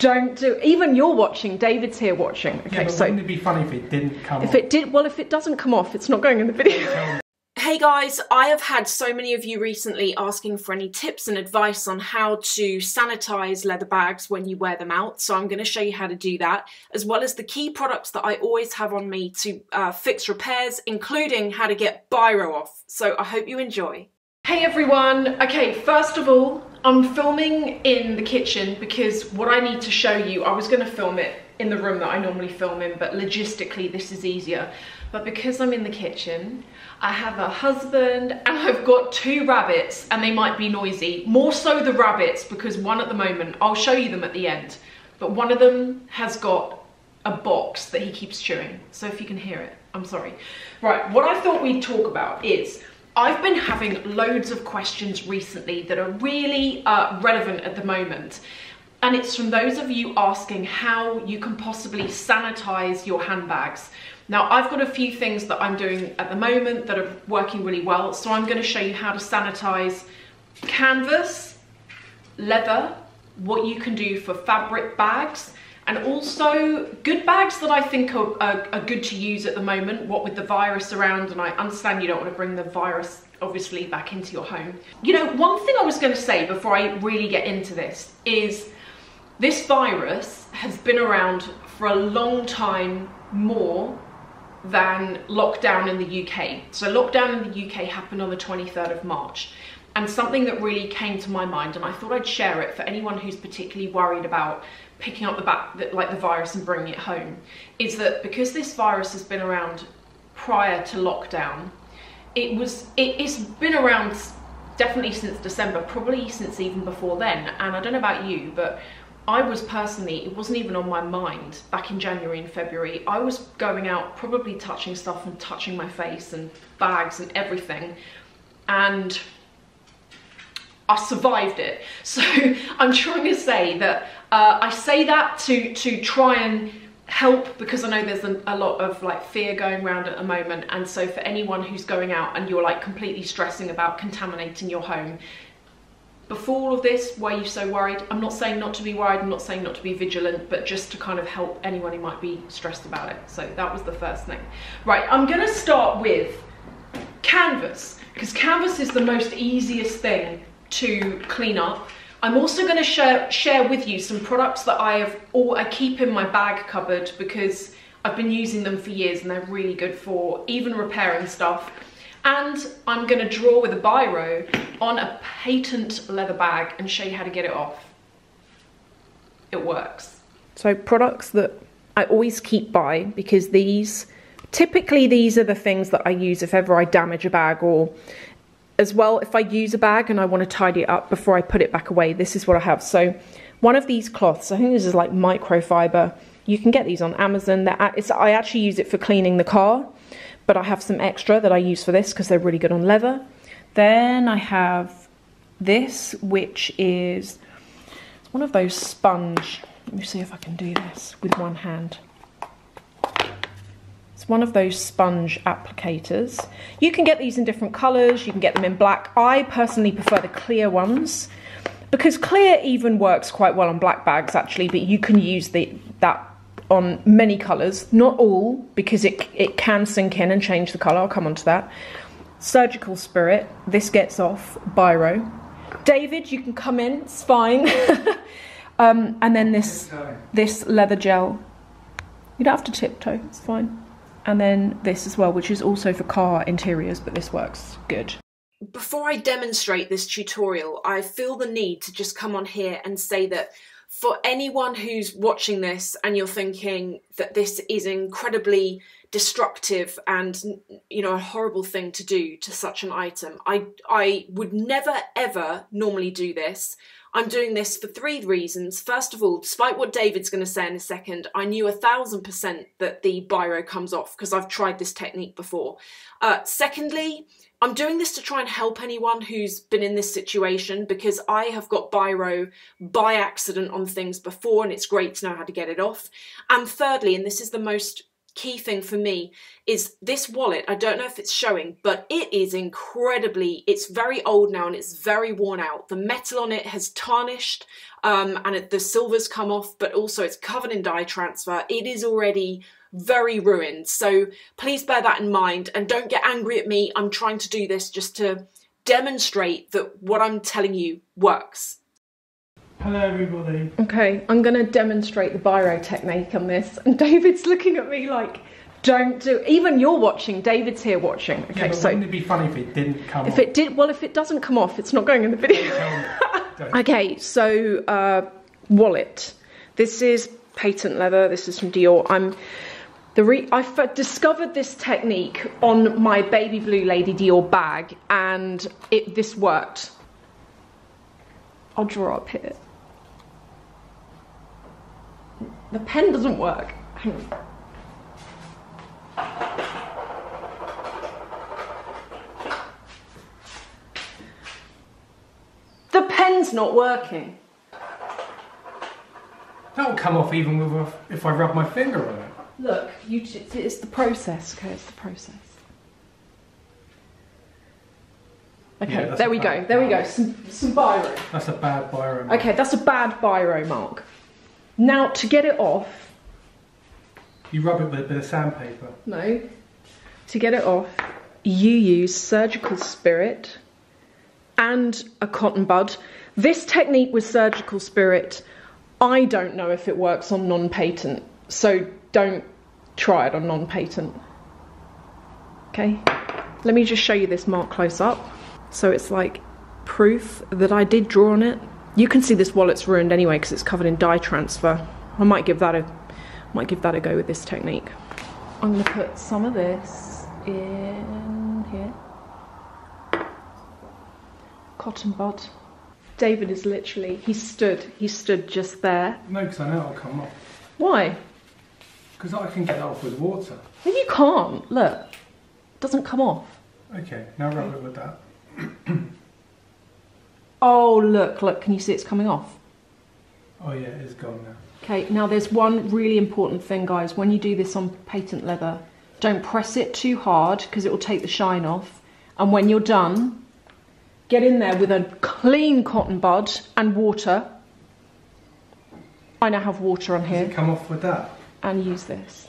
Don't do, even you're watching, David's here watching. Okay, yeah, but so wouldn't it be funny if it didn't come off? If it did, well, if it doesn't come off, it's not going in the video. Hey guys, I have had so many of you recently asking for any tips and advice on how to sanitize leather bags when you wear them out, so I'm going to show you how to do that, as well as the key products that I always have on me to fix repairs, including how to get biro off. So I hope you enjoy. Hey everyone, okay, first of all, I'm filming in the kitchen because what I need to show you, I was going to film it in the room that I normally film in, but logistically this is easier. But because I'm in the kitchen, I have a husband and I've got 2 rabbits and they might be noisy. More so the rabbits, because one at the moment, I'll show you them at the end, but one of them has got a box that he keeps chewing. So if you can hear it, I'm sorry. Right, what I thought we'd talk about is, I've been having loads of questions recently that are really relevant at the moment. And it's from those of you asking how you can possibly sanitize your handbags. Now, I've got a few things that I'm doing at the moment that are working really well. So I'm going to show you how to sanitize canvas, leather, what you can do for fabric bags, and also good bags that I think are good to use at the moment, what with the virus around, and I understand you don't want to bring the virus obviously back into your home. You know, one thing I was going to say before I really get into this is this virus has been around for a long time more than lockdown in the UK. So lockdown in the UK happened on the 23rd of March. And something that really came to my mind, and I thought I'd share it for anyone who's particularly worried about picking up the virus and bringing it home, is that because this virus has been around prior to lockdown, it's been around definitely since December, probably since even before then. And I don't know about you, but I was personally, it wasn't even on my mind back in January and February. I was going out, probably touching stuff and touching my face and bags and everything. And I survived it. So I'm trying to say that I say that to try and help, because I know there's a lot of like fear going around at the moment. And so for anyone who's going out and you're like completely stressing about contaminating your home, before all of this, why are you so worried? I'm not saying not to be worried, I'm not saying not to be vigilant, but just to kind of help anyone who might be stressed about it. So that was the first thing. Right, I'm gonna start with canvas, because canvas is the most easiest thing to clean up. I'm also going to share with you some products that I keep in my bag cupboard because I've been using them for years and they're really good for even repairing stuff. And I'm going to draw with a biro on a patent leather bag and show you how to get it off. It works. So products that I always keep by, because typically these are the things that I use if ever I damage a bag, or as well, if I use a bag and I want to tidy it up before I put it back away, this is what I have. So one of these cloths, I think this is like microfiber. You can get these on Amazon. I actually use it for cleaning the car, but I have some extra that I use for this because they're really good on leather. Then I have this, which is one of those sponge. Let me see if I can do this with one hand. One of those sponge applicators. You can get these in different colors, you can get them in black. I personally prefer the clear ones because clear even works quite well on black bags actually, but you can use that on many colors, not all, because it can sink in and change the color. I'll come on to that. Surgical Spirit, this gets off biro. David, you can come in, it's fine. And then this leather gel. You don't have to tiptoe, it's fine. And then this as well, which is also for car interiors, but this works good. Before I demonstrate this tutorial, I feel the need to just come on here and say that for anyone who's watching this and you're thinking that this is incredibly destructive and, you know, a horrible thing to do to such an item, I would never ever normally do this. I'm doing this for 3 reasons. First of all, despite what David's going to say in a second, I knew 1000% that the biro comes off because I've tried this technique before. Secondly, I'm doing this to try and help anyone who's been in this situation because I have got biro by accident on things before and it's great to know how to get it off. And thirdly, and this is the most key thing for me is this wallet. I don't know if it's showing, but it is incredibly, it's very old now and it's very worn out. The metal on it has tarnished and the silver's come off, but also it's covered in dye transfer. It is already very ruined. So please bear that in mind and don't get angry at me. I'm trying to do this just to demonstrate that what I'm telling you works. Hello everybody. Okay, I'm gonna demonstrate the biro technique on this, and David's looking at me like, don't do, even you're watching, David's here watching. Okay, yeah, but so wouldn't it be funny if it didn't come off? If it did, well, if it doesn't come off, it's not going in the video. Okay, so wallet. This is patent leather, this is from Dior. I discovered this technique on my baby blue Lady Dior bag, and this worked. I'll draw up here. The pen doesn't work. Hang on. The pen's not working. That'll come off even if I rub my finger on it. Look, it's the process, okay? It's the process. Okay, Yeah, there we go. There we go. Some biro. That's a bad biro mark. Okay, that's a bad biro mark. Now, to get it off... You rub it with a bit of sandpaper. No. To get it off, you use surgical spirit and a cotton bud. This technique with surgical spirit, I don't know if it works on non-patent, so don't try it on non-patent. Okay? Let me just show you this mark close up. So it's like proof that I did draw on it. You can see this wallet's ruined anyway because it's covered in dye transfer. I might give that a go with this technique. I'm going to put some of this in here. Cotton bud. David is literally, he stood just there. No, because I know it'll come off. Why? Because I can get it off with water. No, you can't. Look, it doesn't come off. Okay, now rub it with that. Oh, look, can you see it's coming off? Oh yeah, it's gone now. Okay, now there's one really important thing, guys. When you do this on patent leather, don't press it too hard because it will take the shine off. And when you're done, get in there with a clean cotton bud and water. I now have water on here. Does it come off with that? And use this.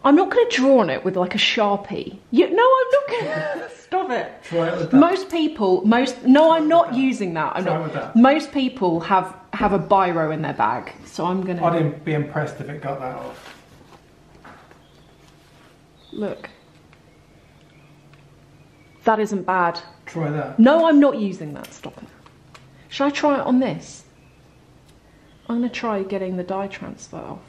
I'm not going to draw on it with like a Sharpie. No, I'm not going to. Stop it. Try it with that. No, I'm not using that. I'm Try not. with that. Most people have a biro in their bag, so I'm going to. I'd be impressed if it got that off. Look. That isn't bad. Try that. No, I'm not using that. Stop it. Should I try it on this? I'm going to try getting the dye transfer off.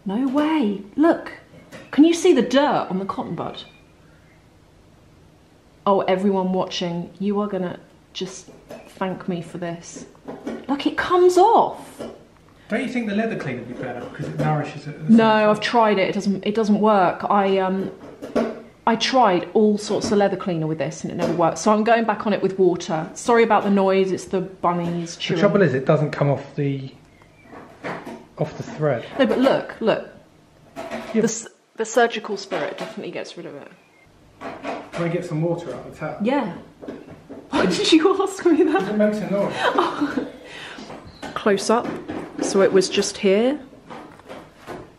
No way. Look. Can you see the dirt on the cotton bud? Oh, everyone watching, you are going to just thank me for this. Look, it comes off. Don't you think the leather cleaner would be better because it nourishes it? No, I've tried it. It doesn't work. I tried all sorts of leather cleaner with this and it never worked. So I'm going back on it with water. Sorry about the noise. It's the bunnies chewing. The trouble is, it doesn't come off the thread. No, but look. Yeah. The surgical spirit definitely gets rid of it. Can I get some water out of the tap? Yeah. Why did you ask me that? It makes a noise. Close up. So it was just here.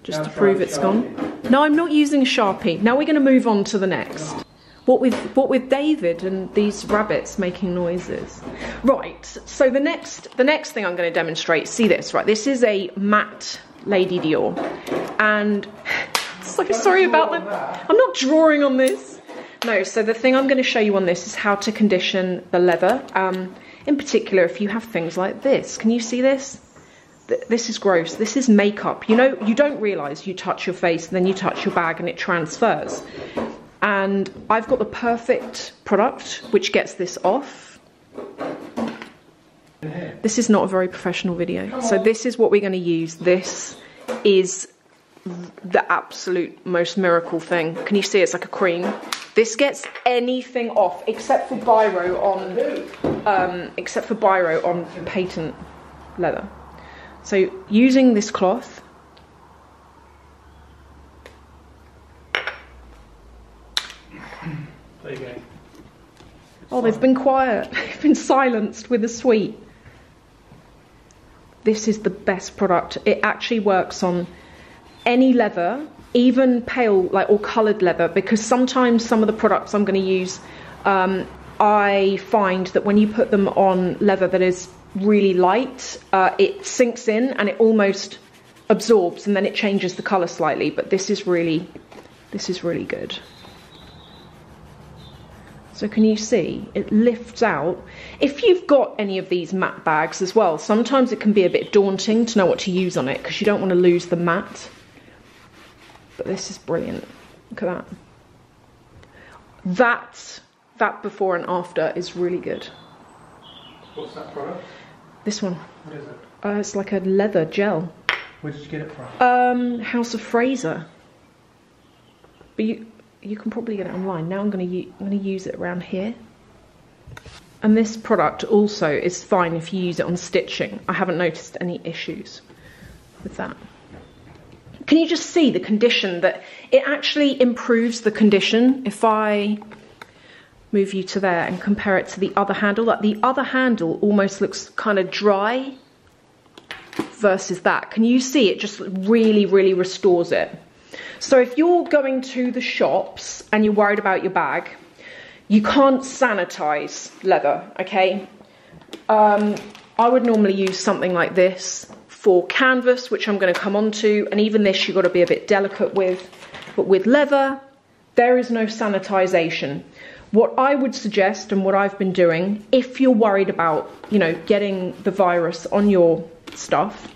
Just to prove it's gone. No, I'm not using a Sharpie. Now we're going to move on to the next. What with David and these rabbits making noises. Right, so the next thing I'm going to demonstrate, see this, right? This is a matte Lady Dior. And so sorry about that. I'm not drawing on this. No, so the thing I'm going to show you on this is how to condition the leather. In particular, if you have things like this. Can you see this? This is gross. This is makeup. You know, you don't realise you touch your face and then you touch your bag and it transfers. And I've got the perfect product which gets this off. This is not a very professional video. So this is what we're going to use. This is the absolute most miracle thing. Can you see it's like a cream? This gets anything off except for biro on patent leather. So using this cloth, there you go. Oh, they've been quiet. They've been silenced with a sweet. This is the best product. It actually works on any leather, even pale or coloured leather, because sometimes some of the products I'm going to use, I find that when you put them on leather that is really light, it sinks in and it almost absorbs, and then it changes the colour slightly. But this is really good. So can you see it lifts out? If you've got any of these matte bags as well, sometimes it can be a bit daunting to know what to use on it because you don't want to lose the matte. But this is brilliant. Look at that. That before and after is really good. What's that product? This one. What is it? It's like a leather gel. Where did you get it from? House of Fraser. But you can probably get it online. Now I'm going to use it around here. And this product also is fine if you use it on stitching. I haven't noticed any issues with that. Can you just see the condition, that it actually improves the condition? If I move you to there and compare it to the other handle, like the other handle almost looks kind of dry versus that. Can you see it just really, really restores it? So if you're going to the shops and you're worried about your bag, you can't sanitize leather, okay? I would normally use something like this for canvas, which I'm going to come on to, and even this you've got to be a bit delicate with. But with leather, there is no sanitization. What I would suggest, and what I've been doing, if you're worried about, getting the virus on your stuff,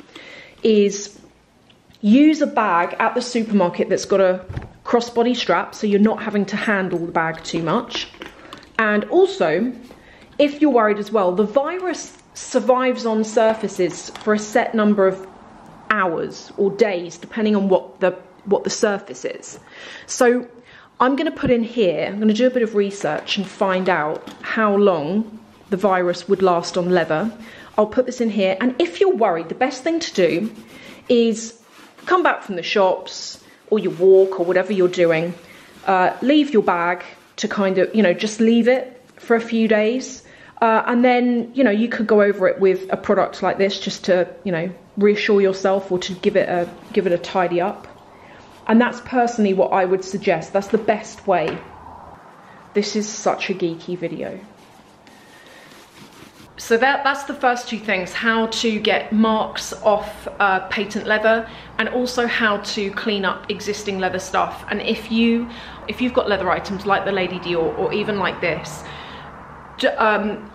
is use a bag at the supermarket that's got a crossbody strap, so you're not having to handle the bag too much. And also, if you're worried as well, the virus survives on surfaces for a set number of hours or days, depending on what the surface is. So I'm going to put in here, I'm going to do a bit of research and find out how long the virus would last on leather. I'll put this in here, and if you're worried, the best thing to do is come back from the shops or your walk or whatever you're doing, leave your bag to kind of, just leave it for a few days. And then, you could go over it with a product like this just to, reassure yourself or to give it a tidy up. And that's personally what I would suggest. That's the best way. This is such a geeky video. So that's the first two things, how to get marks off patent leather, and also how to clean up existing leather stuff. And if you've got leather items like the Lady Dior or even like this,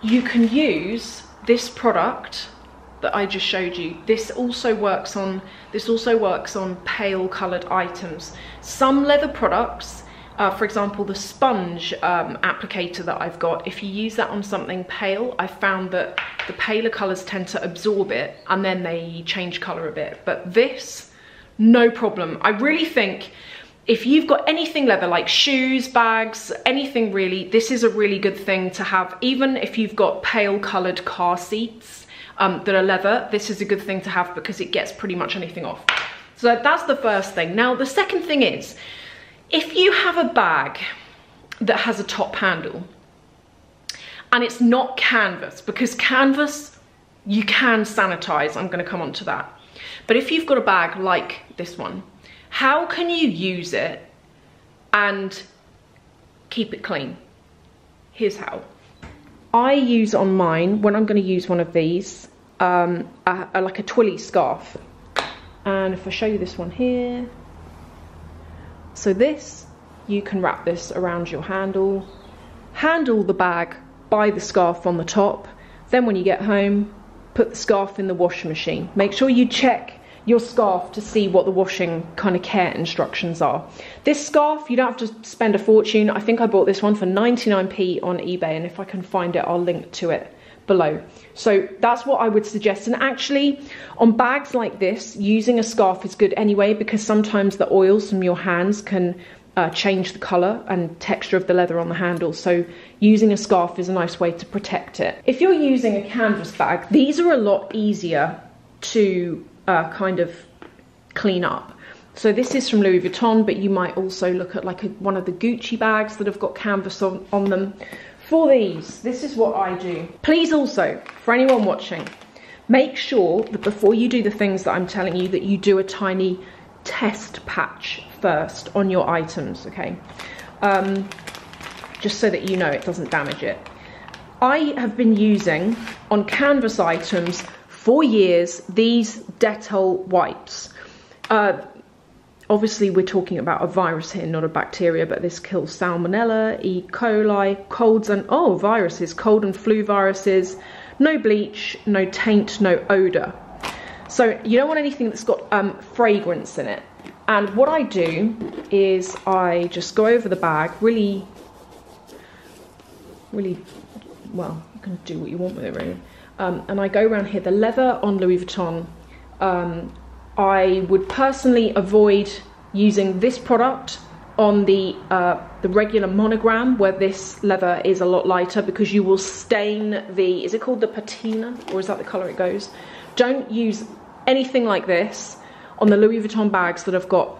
you can use this product that I just showed you. This also works on pale coloured items. Some leather products, for example, the sponge applicator that I've got, if you use that on something pale, I found that the paler colours tend to absorb it and then they change colour a bit. But this, no problem. I really think if you've got anything leather, like shoes, bags, anything really, this is a really good thing to have. Even if you've got pale coloured car seats that are leather, this is a good thing to have because it gets pretty much anything off. So that's the first thing. Now, the second thing is, if you have a bag that has a top handle and it's not canvas, because canvas you can sanitize, I'm going to come on to that. But if you've got a bag like this one, how can you use it and keep it clean? Here's how. I use on mine, when I'm going to use one of these, like a Twilly Scarf. And if I show you this one here, so this, you can wrap this around your handle the bag by the scarf on the top. Then when you get home, put the scarf in the washing machine. Make sure you check your scarf to see what the washing kind of care instructions are. This scarf, you don't have to spend a fortune. I think I bought this one for 99p on eBay, and if I can find it, I'll link to it below. So that's what I would suggest. And actually, on bags like this, using a scarf is good anyway, because sometimes the oils from your hands can change the colour and texture of the leather on the handle. So using a scarf is a nice way to protect it. If you're using a canvas bag, these are a lot easier to kind of clean up. So this is from Louis Vuitton, but you might also look at like one of the Gucci bags that have got canvas on them. For these, this is what I do. Please also, for anyone watching, make sure that before you do the things that I'm telling you, that you do a tiny test patch first on your items, okay? Just so that you know it doesn't damage it. I have been using on canvas items for years these Dettol wipes. Obviously we're talking about a virus here, not a bacteria, but this kills salmonella, E. coli, colds and, oh, viruses, cold and flu viruses, no bleach, no taint, no odour. So you don't want anything that's got fragrance in it. And what I do is I just go over the bag really, well, you can do what you want with it really. And I go around here, the leather on Louis Vuitton, I would personally avoid using this product on the regular monogram, where this leather is a lot lighter, because you will stain the, is it called the patina, or is that the colour it goes? Don't use anything like this on the Louis Vuitton bags that have got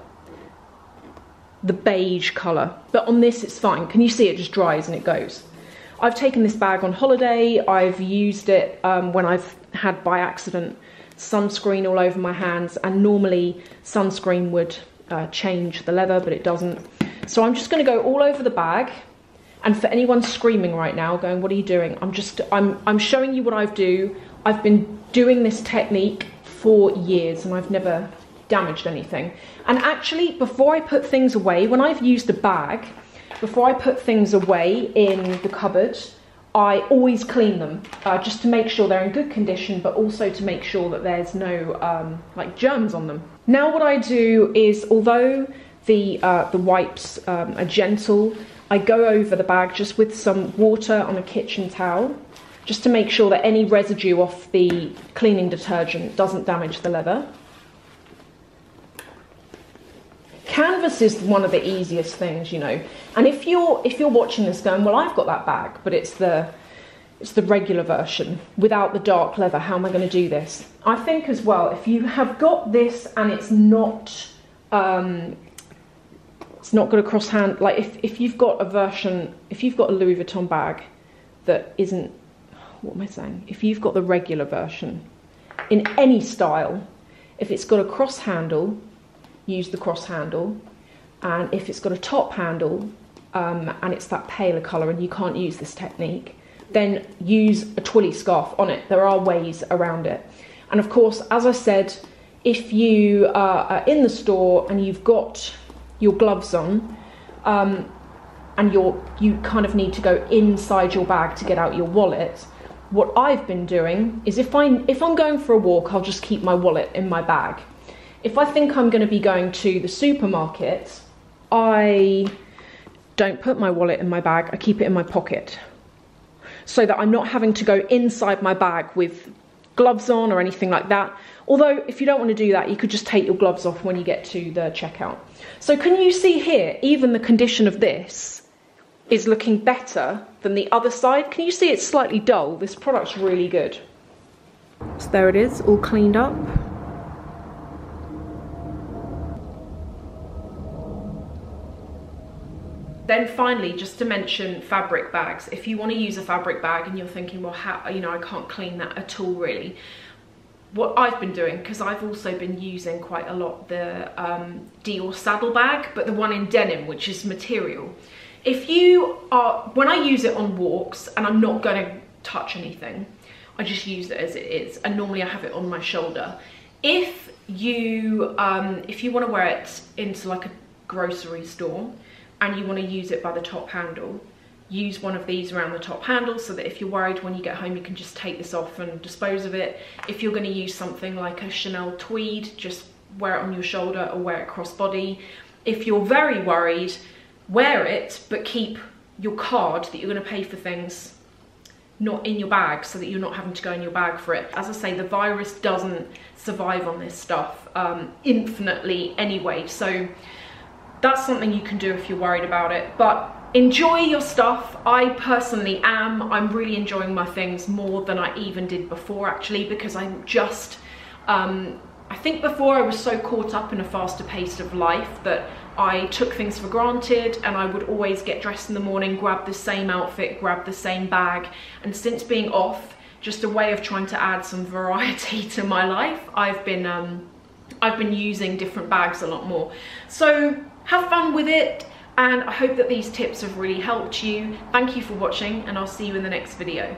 the beige colour, but on this it's fine. Can you see it just dries and it goes? I've taken this bag on holiday, I've used it when I've had by accident sunscreen all over my hands, and normally sunscreen would change the leather, but it doesn't. So I'm just going to go all over the bag, and for anyone screaming right now going, what are you doing? I'm showing you what I do. I've been doing this technique for years and I've never damaged anything. And actually, before I put things away, when I've used a bag, before I put things away in the cupboard, I always clean them, just to make sure they're in good condition, but also to make sure that there's no like germs on them. Now what I do is, although the wipes are gentle, I go over the bag just with some water on a kitchen towel, just to make sure that any residue off the cleaning detergent doesn't damage the leather. Canvas is one of the easiest things, you know, and if you're watching this going, well, I've got that bag, but it's the regular version without the dark leather, how am I going to do this? I think as well, if you have got this and it's not got a cross hand, like if you've got a version, if you've got a Louis Vuitton bag that isn't, what am I saying? If you've got the regular version in any style, if it's got a cross handle, use the cross handle, and if it's got a top handle and it's that paler colour and you can't use this technique, then use a Twilly Scarf on it. There are ways around it. And of course, as I said, if you are in the store and you've got your gloves on and you kind of need to go inside your bag to get out your wallet, what I've been doing is if I'm going for a walk, I'll just keep my wallet in my bag. If I think I'm going to be going to the supermarket, I don't put my wallet in my bag, I keep it in my pocket, so that I'm not having to go inside my bag with gloves on or anything like that. Although, if you don't want to do that, you could just take your gloves off when you get to the checkout. So can you see here, even the condition of this is looking better than the other side? Can you see it's slightly dull? This product's really good. So there it is, all cleaned up. Then finally, just to mention fabric bags. If you want to use a fabric bag and you're thinking, well, how, you know, I can't clean that at all really. What I've been doing, because I've also been using quite a lot the Dior saddle bag, but the one in denim, which is material. If you are, when I use it on walks and I'm not going to touch anything, I just use it as it is, and normally I have it on my shoulder. If you want to wear it into like a grocery store and you want to use it by the top handle, use one of these around the top handle, so that if you're worried when you get home, you can just take this off and dispose of it. If you're going to use something like a Chanel tweed, just wear it on your shoulder or wear it crossbody. If you're very worried, wear it, but keep your card that you're going to pay for things not in your bag, so that you're not having to go in your bag for it. As I say, the virus doesn't survive on this stuff infinitely anyway, so that's something you can do if you're worried about it. But enjoy your stuff. I personally am. I'm really enjoying my things more than I even did before, actually, because I'm just I think before I was so caught up in a faster pace of life that I took things for granted, and I would always get dressed in the morning, grab the same outfit, grab the same bag. And since being off, just a way of trying to add some variety to my life, I've been using different bags a lot more. So have fun with it, and I hope that these tips have really helped you. Thank you for watching, and I'll see you in the next video.